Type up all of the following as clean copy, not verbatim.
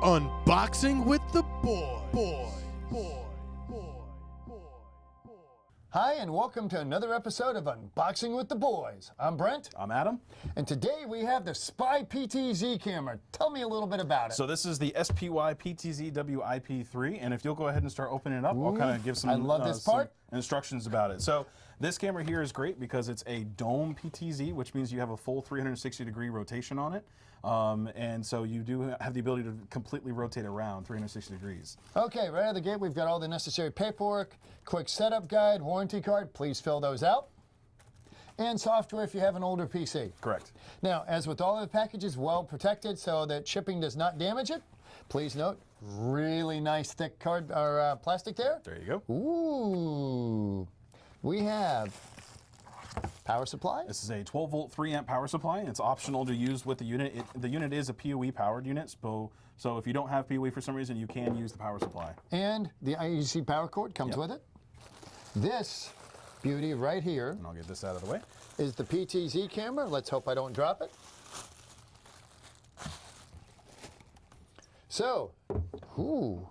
Unboxing with the boys. Hi, and welcome to another episode of Unboxing with the Boys. I'm Brent. I'm Adam. And today we have the SPY-PTZ camera. Tell me a little bit about it. So this is the SPY-PTZWIP3, and if you'll go ahead and start opening it up, I'll kind of give some, I love this part. some instructions about it. So this camera here is great because it's a dome PTZ, which means you have a full 360-degree rotation on it. And so you do have the ability to completely rotate around 360 degrees. Okay, right out of the gate, we've got all the necessary paperwork, quick setup guide, warranty card. Please fill those out. And software if you have an older PC. Correct. Now, as with all of the packages, well protected so that shipping does not damage it. Please note, really nice thick card or plastic there. There you go. Ooh. We have power supply. This is a 12-volt, 3-amp power supply. It's optional to use with the unit. The unit is a PoE-powered unit, so if you don't have PoE for some reason, you can use the power supply. And the IEC power cord comes with it. This beauty right here, And I'll get this out of the way. is the PTZ camera. Let's hope I don't drop it. So, ooh,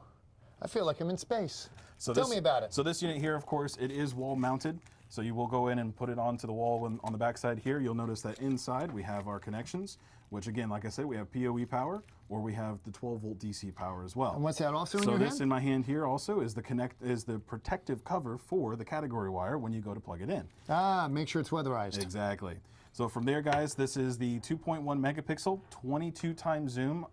I feel like I'm in space. So Tell me about it. So this unit here, of course, it is wall mounted. So you will go in and put it onto the wall on the back side here. You'll notice that inside we have our connections, which again, like I said, we have PoE power, or we have the 12-volt DC power as well. And what's that also in your So hand? this in my hand here also is the protective cover for the category wire when you go to plug it in. Ah, make sure it's weatherized. Exactly. So from there, guys, this is the 2.1 megapixel, 22 times zoom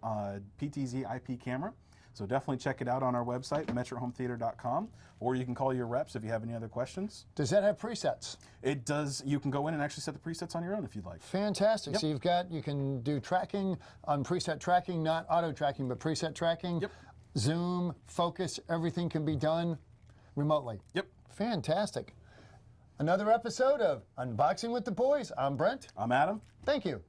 PTZ IP camera. So definitely check it out on our website, metrahometheater.com, or you can call your reps if you have any other questions. Does that have presets? It does. You can go in and actually set the presets on your own if you'd like. Fantastic. Yep. So you can do tracking on preset tracking, not auto tracking, but preset tracking. Yep. Zoom, focus, everything can be done remotely. Yep. Fantastic. Another episode of Unboxing with the Boys. I'm Brent. I'm Adam. Thank you.